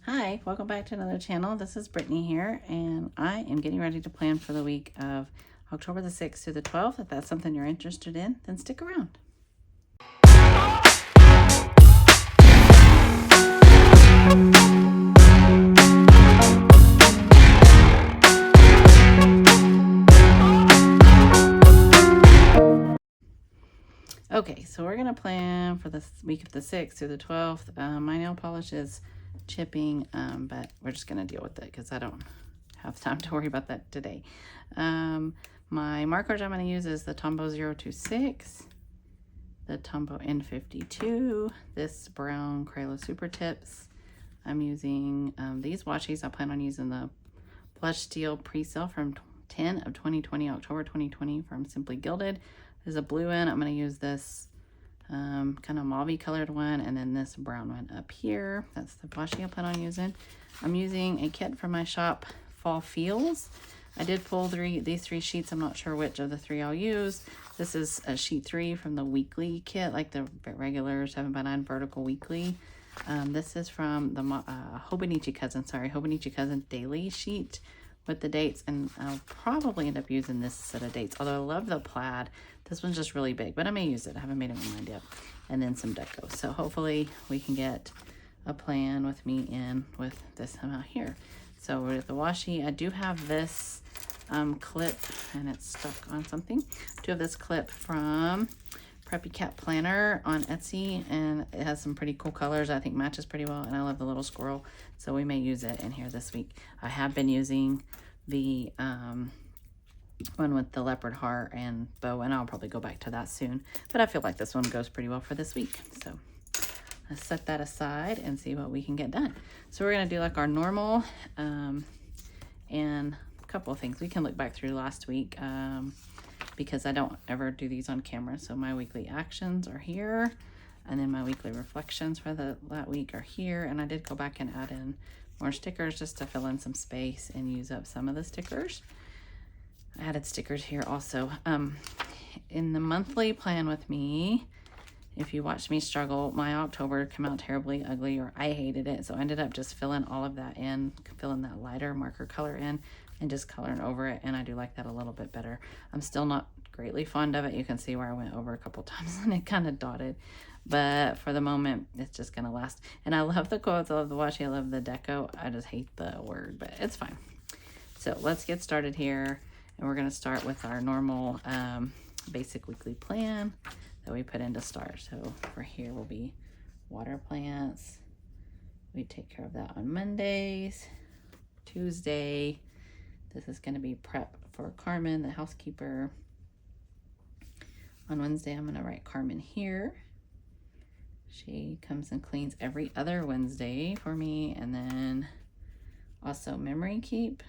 Hi, welcome back to another channel. This is Brittany here, and I am getting ready to plan for the week of October the 6th to the 12th. If that's something you're interested in, then stick around. Okay, so we're going to plan for the week of the 6th through the 12th. My nail polish is chipping, but we're just going to deal with it because I don't have time to worry about that today. My markers I'm going to use is the Tombow 026, the Tombow N52, this brown Crayola Super Tips. I'm using these washies. I plan on using the Blush Steel Pre-Sale from 10 of 2020, October 2020 from Simply Gilded. There's a blue one. I'm going to use this kind of mauve colored one, and then this brown one up here. That's the washi I plan on using. I'm using a kit from my shop, Fall Feels. I did pull these three sheets. I'm not sure which of the three I'll use. This is a sheet 3 from the weekly kit, like the regular 7x9 vertical weekly. This is from the Hobonichi Cousin daily sheet with the dates, and I'll probably end up using this set of dates, although I love the plaid. This one's just really big, but I may use it. I haven't made up my mind yet. And then some deco. So hopefully we can get a plan with me in with this amount here. So with the washi, I do have this clip, and it's stuck on something. I do have this clip from Preppy Cat Planner on Etsy, and it has some pretty cool colors. I think matches pretty well, and I love the little squirrel, so we may use it in here this week. I have been using the one with the leopard heart and bow, and I'll probably go back to that soon, but I feel like this one goes pretty well for this week. So let's set that aside and see what we can get done. So we're going to do like our normal and a couple of things. We can look back through last week because I don't ever do these on camera. So my weekly actions are here, and then my weekly reflections for that week are here. And I did go back and add in more stickers just to fill in some space and use up some of the stickers. I added stickers here also. In the monthly plan with me, if you watch me struggle, my October came out terribly ugly, or I hated it. So I ended up just filling all of that in, filling that lighter marker color in, and just coloring over it. And I do like that a little bit better. I'm still not greatly fond of it. You can see where I went over a couple times and it kind of dotted. But for the moment, it's just going to last. And I love the quotes. I love the washi. I love the deco. I just hate the word, but it's fine. So let's get started here. And we're going to start with our normal basic weekly plan that we put in to start. So for here will be water plants. We take care of that on Mondays. Tuesday, this is going to be prep for Carmen, the housekeeper. On Wednesday, I'm going to write Carmen here. She comes and cleans every other Wednesday for me. And then also memory keep.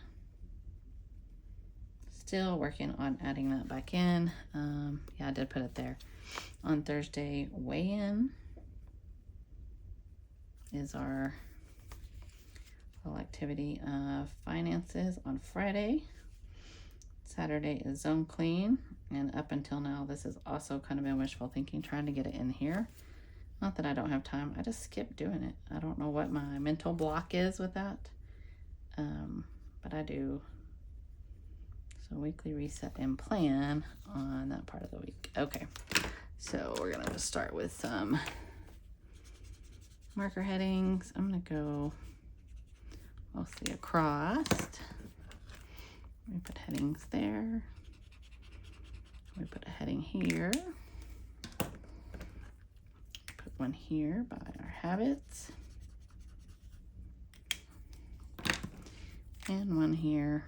Still working on adding that back in. Yeah, I did put it there. On Thursday, weigh-in is our little activity of finances. On Friday, Saturday is zone clean, and up until now, this has also kind of been wishful thinking, trying to get it in here. Not that I don't have time, I just skip doing it. I don't know what my mental block is with that, but I do. So weekly reset and plan on that part of the week. Okay, so we're gonna just start with some marker headings. I'm gonna go mostly across. We put headings there. We put a heading here. Put one here by our habits. And one here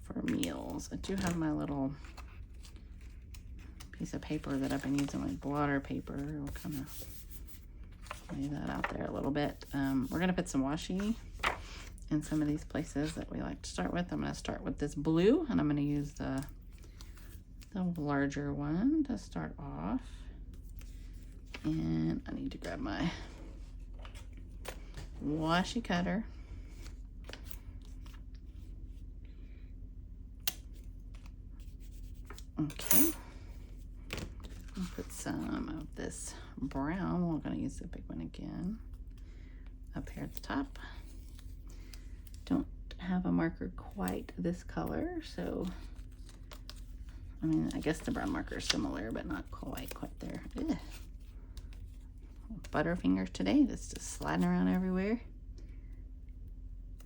for meals. I do have my little piece of paper that I've been using, like blotter paper. We'll kind of lay that out there a little bit. We're going to put some washi in some of these places that we like to start with. I'm going to start with this blue, and I'm going to use the larger one to start off. And I need to grab my washi cutter. Okay. I'll put some of this brown. We're going to use the big one again. tear at the top. Don't have a marker quite this color, so I mean, I guess the brown marker is similar, but not quite there. Ugh. Butterfingers today, that's just sliding around everywhere.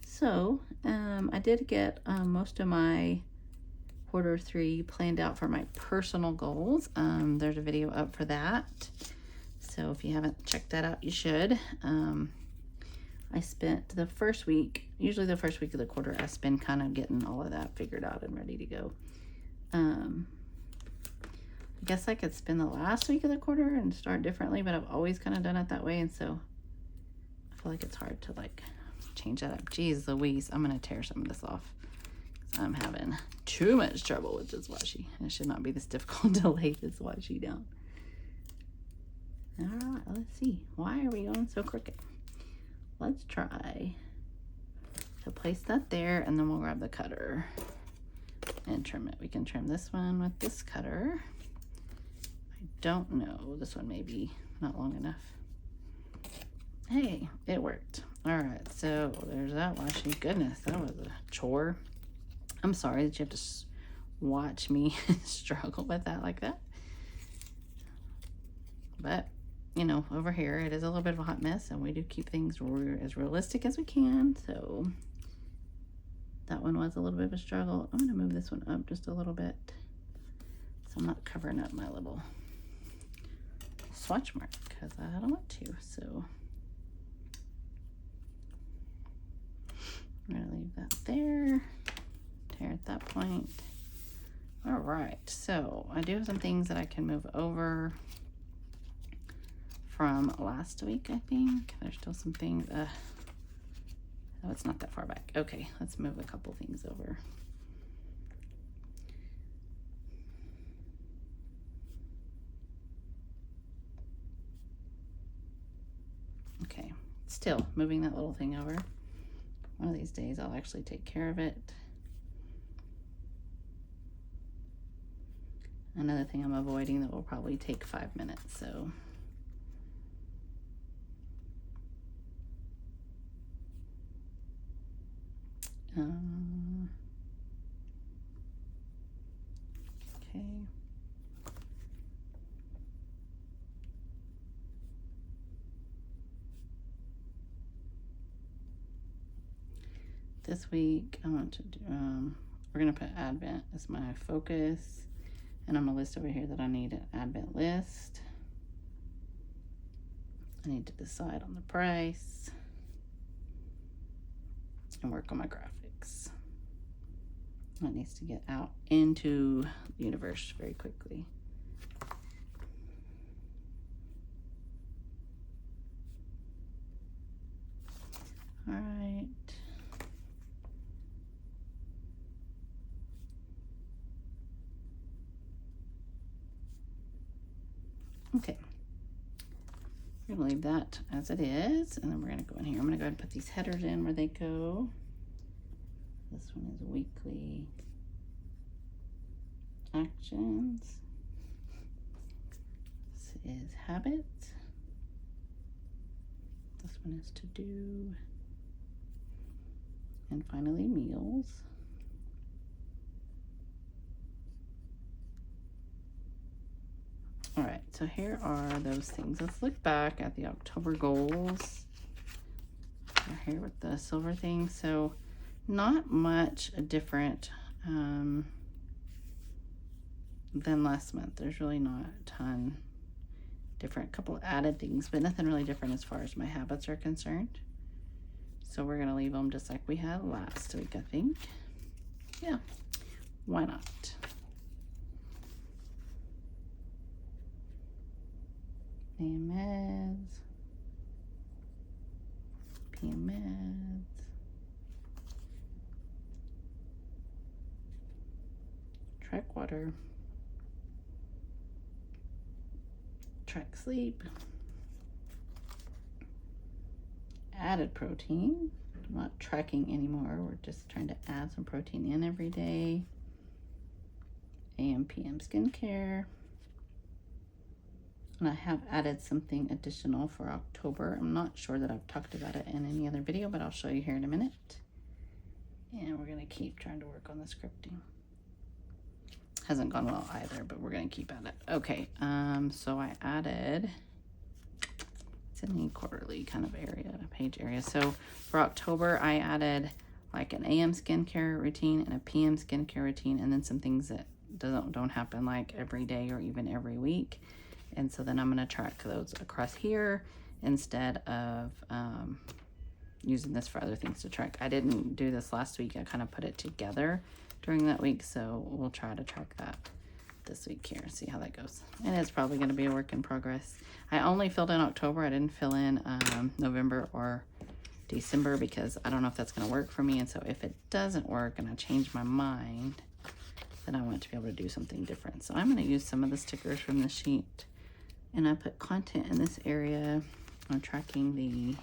So I did get most of my Q3 planned out for my personal goals. There's a video up for that, so if you haven't checked that out, you should. I spent the first week, usually the first week of the quarter, I spend kind of getting all of that figured out and ready to go. I guess I could spend the last week of the quarter and start differently, but I've always kind of done it that way, and so I feel like it's hard to like change that up. Jeez Louise, I'm gonna tear some of this off. I'm having too much trouble with this washi. It should not be this difficult to lay this washi down. All right, let's see. Why are we going so crooked? Let's try to place that there, and then we'll grab the cutter and trim it. We can trim this one with this cutter. I don't know. This one may be not long enough. Hey, it worked. All right, so there's that washi. Goodness, that was a chore. I'm sorry that you have to watch me struggle with that like that. But, you know, over here it is a little bit of a hot mess, and we do keep things as realistic as we can. So that one was a little bit of a struggle. I'm gonna move this one up just a little bit so I'm not covering up my little swatch mark because I don't want to. So I'm gonna leave that there. Tear at that point. All right, so I do have some things that I can move over from last week, I think. There's still some things. Oh, it's not that far back. Okay, let's move a couple things over. Okay, still moving that little thing over. One of these days I'll actually take care of it. Another thing I'm avoiding that will probably take 5 minutes, so. Okay. This week I want to do, we're gonna put Advent as my focus, and on my list over here that I need an Advent list. I need to decide on the price and work on my graphics. That needs to get out into the universe very quickly. All right. Okay. We're gonna leave that as it is, and then we're gonna go in here. I'm gonna go ahead and put these headers in where they go. This one is weekly actions. This is habits. This one is to do. And finally, meals. All right, so here are those things. Let's look back at the October goals. We're here with the silver thing. So not much different than last month. There's really not a ton different. A couple added things, but nothing really different as far as my habits are concerned. So we're gonna leave them just like we had last week, I think. Yeah, why not? meds, meds, track water, track sleep, added protein. I'm not tracking anymore, we're just trying to add some protein in every day. AM PM skincare, And I have added something additional for October. I'm not sure that I've talked about it in any other video, but I'll show you here in a minute. And we're gonna keep trying to work on the scripting. Hasn't gone well either, but we're gonna keep at it. Okay, so I added, it's in the quarterly kind of area, page area. So for October, I added like an AM skincare routine and a PM skincare routine, and then some things that don't happen like every day or even every week. And so then I'm gonna track those across here instead of using this for other things to track. I didn't do this last week. I kind of put it together during that week, so we'll try to track that this week here, see how that goes. And it's probably going to be a work in progress. I only filled in October. I didn't fill in November or December because I don't know if that's going to work for me. And so if it doesn't work and I change my mind, then I want to be able to do something different. So I'm going to use some of the stickers from the sheet, and I put content in this area. I'm tracking the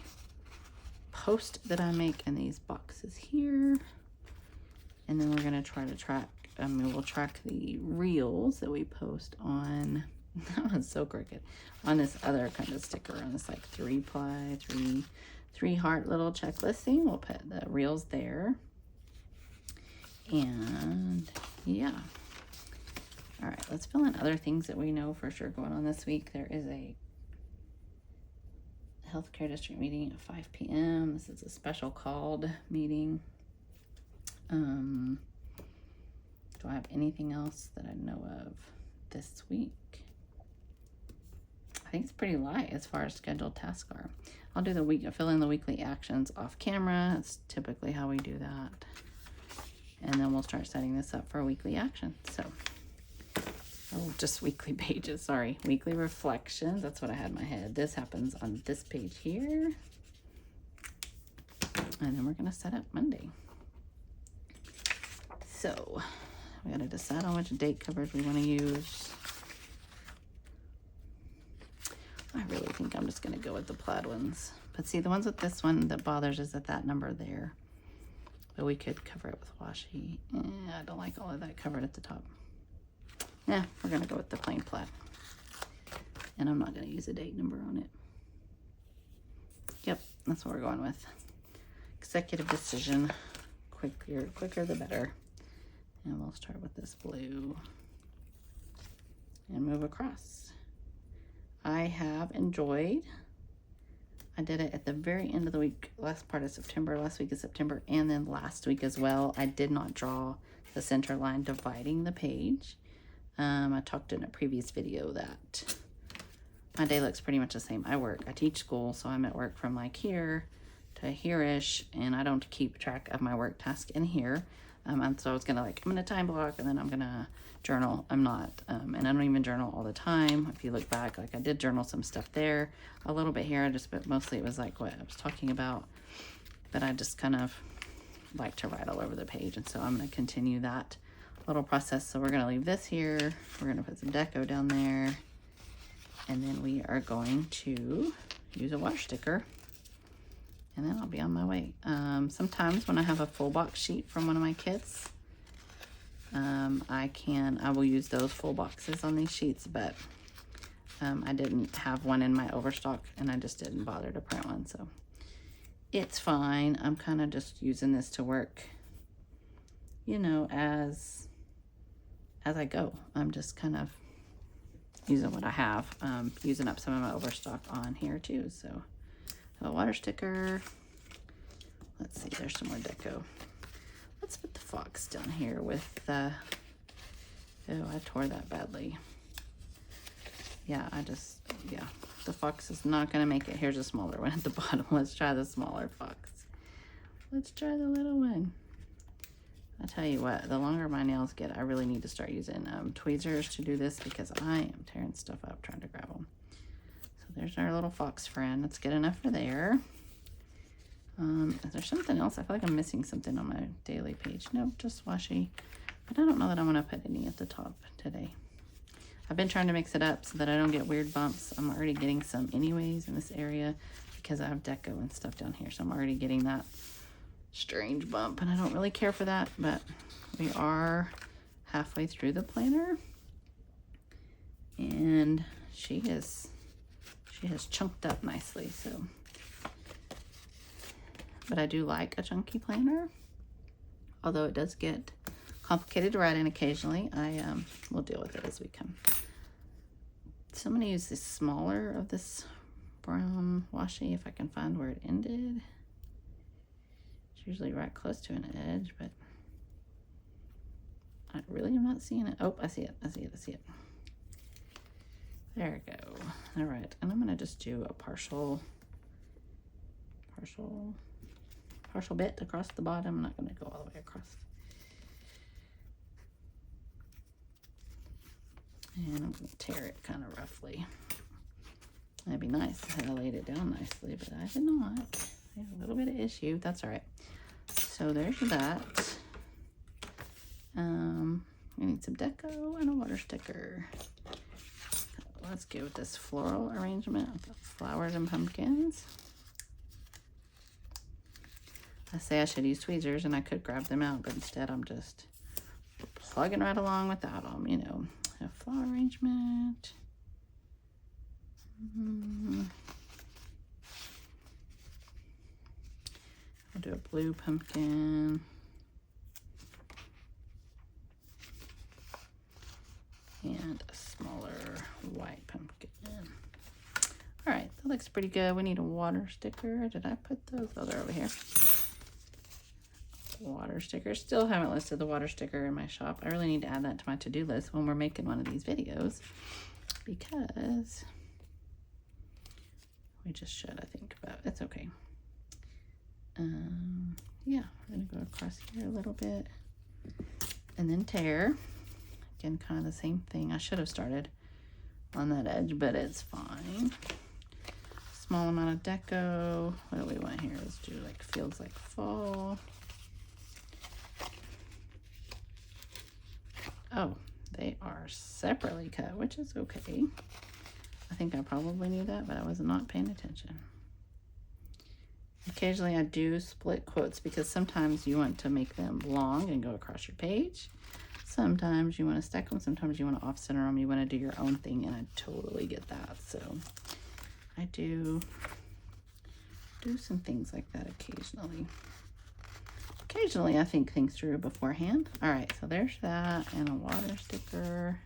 post that I make in these boxes here. And then we're going to try to track, we'll track the reels that we post on, that was so crooked, on this other kind of sticker, on this like 3-ply, three heart little checklist thing. We'll put the reels there. And yeah. All right, let's fill in other things that we know for sure going on this week. There is a healthcare district meeting at 5 p.m. This is a special called meeting. Do I have anything else that I know of this week? I think it's pretty light as far as scheduled tasks are. I'll do fill in the weekly actions off camera. It's typically how we do that. And then we'll start setting this up for weekly action. So, oh, just weekly pages, sorry. Weekly reflections, that's what I had in my head. This happens on this page here. And then we're gonna set up Monday. So we gotta decide on which date covers we wanna use. I really think I'm just gonna go with the plaid ones. But see, the ones with this one that bothers is that number there. But we could cover it with washi. I don't like all of that covered at the top. Yeah, we're gonna go with the plain plaid. And I'm not gonna use a date number on it. Yep, that's what we're going with. Executive decision. Quicker the better. And we'll start with this blue and move across. I have enjoyed, I did it at the very end of the week, last part of September, last week of September, and then last week as well. I did not draw the center line dividing the page. I talked in a previous video that my day looks pretty much the same. I teach school, so I'm at work from like here to here-ish, and I don't keep track of my work task in here. And so I was gonna I'm gonna time block, and then I'm gonna journal. I'm not, and I don't even journal all the time. If you look back, like I did journal some stuff there, a little bit here, but mostly it was like what I was talking about, but I just kind of like to write all over the page. And so I'm gonna continue that little process. So we're gonna leave this here. We're gonna put some deco down there, and then we are going to use a wash sticker. And then I'll be on my way. Sometimes when I have a full box sheet from one of my kits, I will use those full boxes on these sheets, but I didn't have one in my overstock, and I just didn't bother to print one, so it's fine. I'm kind of just using this to work, you know, as I go. I'm just kind of using what I have, using up some of my overstock on here too, so. A water sticker. Let's see, there's some more deco. Let's put the fox down here with the, oh, I tore that badly. Yeah, the fox is not gonna make it. Here's a smaller one at the bottom. Let's try the smaller fox. Let's try the little one. I tell you what, the longer my nails get, I really need to start using tweezers to do this because I am tearing stuff up trying to grab them. There's our little fox friend. That's good enough for there. Is there something else? I feel like I'm missing something on my daily page. Nope, just washi. But I don't know that I'm gonna put any at the top today. I've been trying to mix it up so that I don't get weird bumps. I'm already getting some anyways in this area because I have deco and stuff down here. So I'm already getting that strange bump, and I don't really care for that, but we are halfway through the planner. And she has chunked up nicely. So, but I do like a chunky planner, although it does get complicated to write in occasionally. I will deal with it as we come. So I'm going to use this smaller of this brown washi if I can find where it ended. It's usually right close to an edge, but I really am not seeing it. Oh, I see it. I see it. I see it. There we go. All right, and I'm going to just do a partial bit across the bottom. I'm not going to go all the way across. And I'm going to tear it kind of roughly. That'd be nice if I laid it down nicely, but I did not. I have a little bit of issue. That's all right. So there's that. We need some deco and a water sticker. Let's go with this floral arrangement of flowers and pumpkins. I say I should use tweezers and I could grab them out, but instead I'm just plugging right along without them, you know. A flower arrangement. I'll do a blue pumpkin. And a smaller white pumpkin. All right, that looks pretty good. We need a water sticker. Did I put those? Oh, they're over here. Water sticker. Still haven't listed the water sticker in my shop. I really need to add that to my to-do list when we're making one of these videos, because we just should, I think, but it's okay. Yeah, we're gonna go across here a little bit and then tear. Again, kind of the same thing. I should have started on that edge, but it's fine. Small amount of deco. What do we want here? Let's do like feels like fall. Oh, they are separately cut, which is okay. I think I probably knew that, but I was not paying attention. Occasionally I do split quotes because sometimes you want to make them long and go across your page. Sometimes you want to stack them, sometimes you want to off-center them, you want to do your own thing, and I totally get that. So I do some things like that occasionally. Occasionally I think things through beforehand. All right, so there's that, and a water sticker.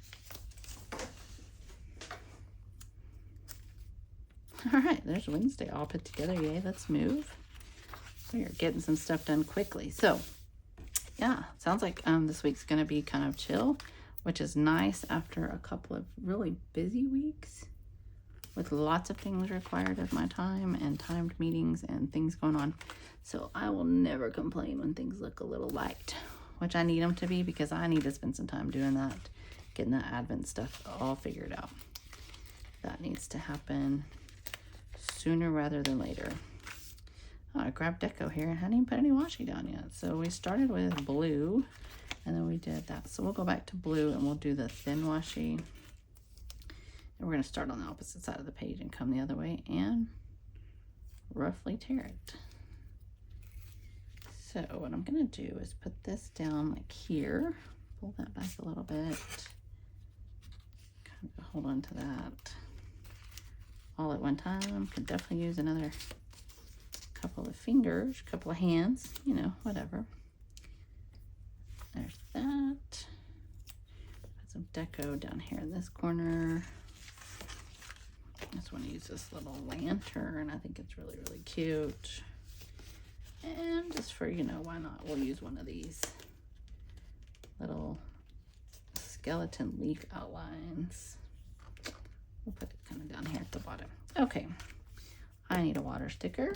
All right, there's Wednesday all put together. Yay, let's move. We are getting some stuff done quickly. So yeah, sounds like this week's gonna be kind of chill, which is nice after a couple of really busy weeks with lots of things required of my time and timed meetings and things going on. So I will never complain when things look a little light, which I need them to be, because I need to spend some time doing that, getting that Advent stuff all figured out. That needs to happen sooner rather than later. Oh, I grabbed deco here and hadn't even put any washi down yet. So we started with blue and then we did that. So we'll go back to blue and we'll do the thin washi. And we're going to start on the opposite side of the page and come the other way and roughly tear it. So what I'm going to do is put this down like here, pull that back a little bit, kind of hold on to that all at one time. Could definitely use another couple of fingers, couple of hands, you know, whatever. There's that. Put some deco down here in this corner. I just want to use this little lantern. I think it's really, really cute. And just for, you know, why not? We'll use one of these little skeleton leaf outlines. We'll put it kind of down here at the bottom. Okay, I need a water sticker.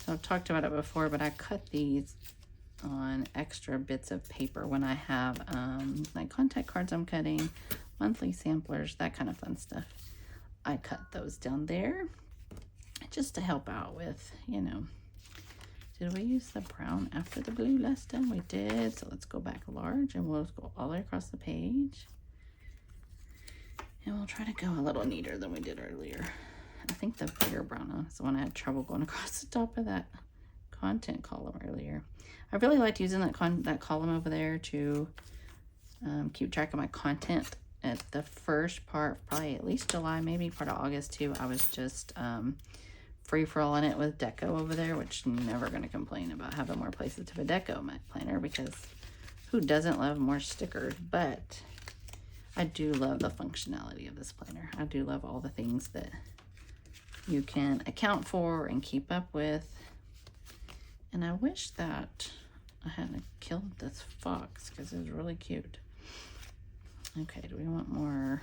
So I've talked about it before, but I cut these on extra bits of paper when I have like contact cards I'm cutting, monthly samplers, that kind of fun stuff. I cut those down there just to help out with, you know. Did we use the brown after the blue last time? We did. So let's go back large and we'll go all the way across the page. And we'll try to go a little neater than we did earlier. I think the bigger brown one is the one I had trouble going across the top of that content column earlier. I really liked using that column over there to keep track of my content. At the first part, probably at least July, maybe part of August too, I was just free-for-alling it with deco over there, which I'm never going to complain about having more places to put deco in my planner, because who doesn't love more stickers? But I do love the functionality of this planner. I do love all the things that you can account for and keep up with. And I wish that I hadn't killed this fox, because it was really cute. Okay, do we want more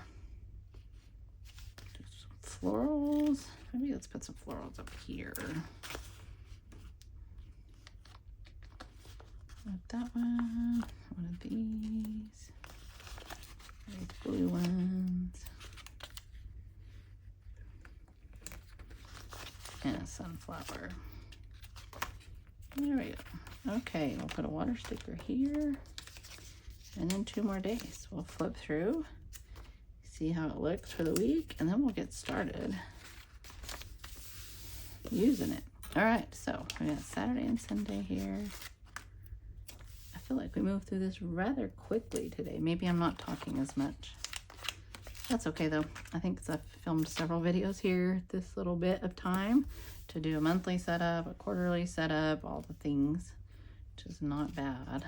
florals? Maybe let's put some florals up here. Like that one of these, these blue ones, and a sunflower. There we go. Okay, we'll put a water sticker here, and then 2 more days. We'll flip through, see how it looks for the week, and then we'll get started using it. All right, so we got Saturday and Sunday here. I feel like we moved through this rather quickly today. Maybe I'm not talking as much. That's okay though. I think I've filmed several videos here this little bit of time to do a monthly setup, a quarterly setup, all the things, which is not bad.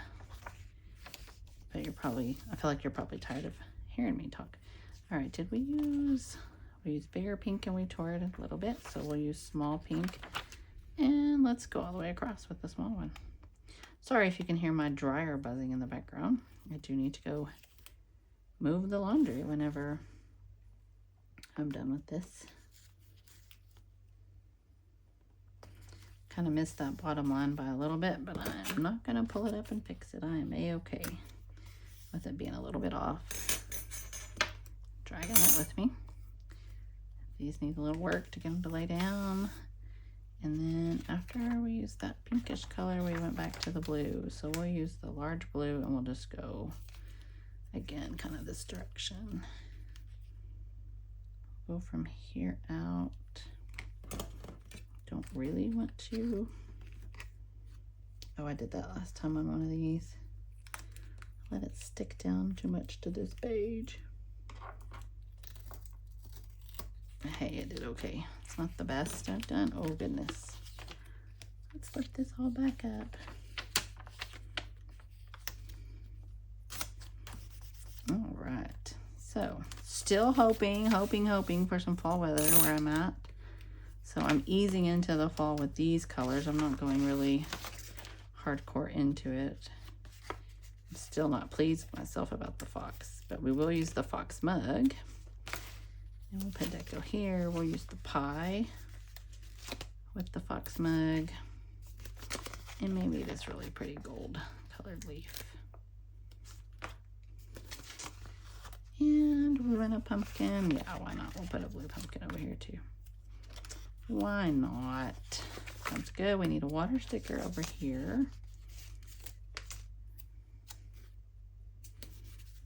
But you're probably, I feel like you're probably tired of hearing me talk. All right, did we use bigger pink and we tore it a little bit, so we'll use small pink, and let's go all the way across with the small one. Sorry if you can hear my dryer buzzing in the background. I do need to go move the laundry whenever I'm done with this. Kind of missed that bottom line by a little bit, but I'm not gonna pull it up and fix it. I am a-okay with it being a little bit off. Dragging it with me. These need a little work to get them to lay down. And then after we used that pinkish color, we went back to the blue. So we'll use the large blue, and we'll just go again, kind of this direction. Go from here out. Don't really want to. Oh, I did that last time on one of these. Let it stick down too much to this page. Hey, it did okay. It's not the best I've done. Oh goodness. Let's lift this all back up. All right. So still hoping for some fall weather where I'm at. So I'm easing into the fall with these colors. I'm not going really hardcore into it. I'm still not pleased with myself about the fox, but we will use the fox mug. And we'll put deco here. We'll use the pie with the fox mug. And maybe this really pretty gold colored leaf. And we want a pumpkin. Yeah, why not? We'll put a blue pumpkin over here too. Why not? Sounds good. We need a water sticker over here.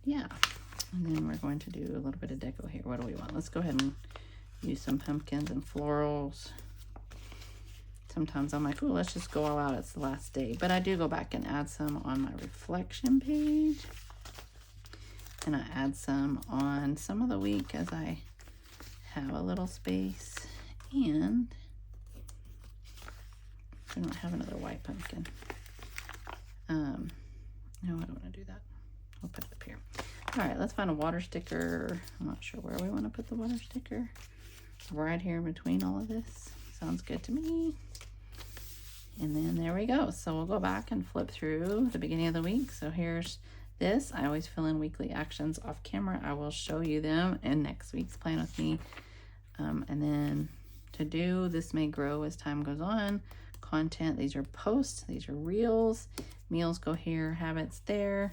Yeah. And then we're going to do a little bit of deco here. What do we want? Let's go ahead and use some pumpkins and florals. Sometimes I'm like, oh, let's just go all out. It's the last day. But I do go back and add some on my reflection page. And I add some on some of the week as I have a little space. And I don't have another white pumpkin. No, I don't want to do that. I'll put it up here. All right, let's find a water sticker. I'm not sure where we want to put the water sticker. Right here in between all of this. Sounds good to me. And then there we go. So we'll go back and flip through the beginning of the week. So here's this. I always fill in weekly actions off camera. I will show you them in next week's Plan With Me. And then to do, this may grow as time goes on. Content, these are posts, these are reels. Meals go here, habits there.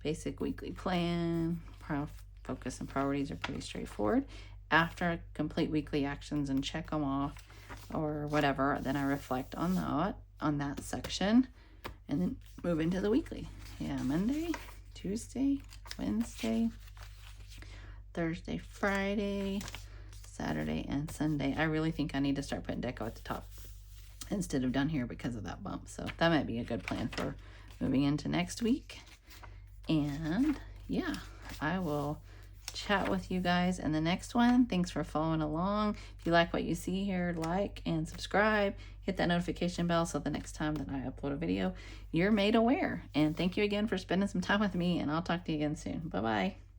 Basic weekly plan, focus and priorities are pretty straightforward. After I complete weekly actions and check them off or whatever, then I reflect on that section and then move into the weekly. Yeah, Monday, Tuesday, Wednesday, Thursday, Friday, Saturday, and Sunday. I really think I need to start putting deco at the top instead of down here because of that bump. So that might be a good plan for moving into next week. And yeah, I will chat with you guys in the next one. Thanks for following along. If you like what you see here, like and subscribe. Hit that notification bell so the next time that I upload a video, you're made aware. And thank you again for spending some time with me, and I'll talk to you again soon. Bye-bye.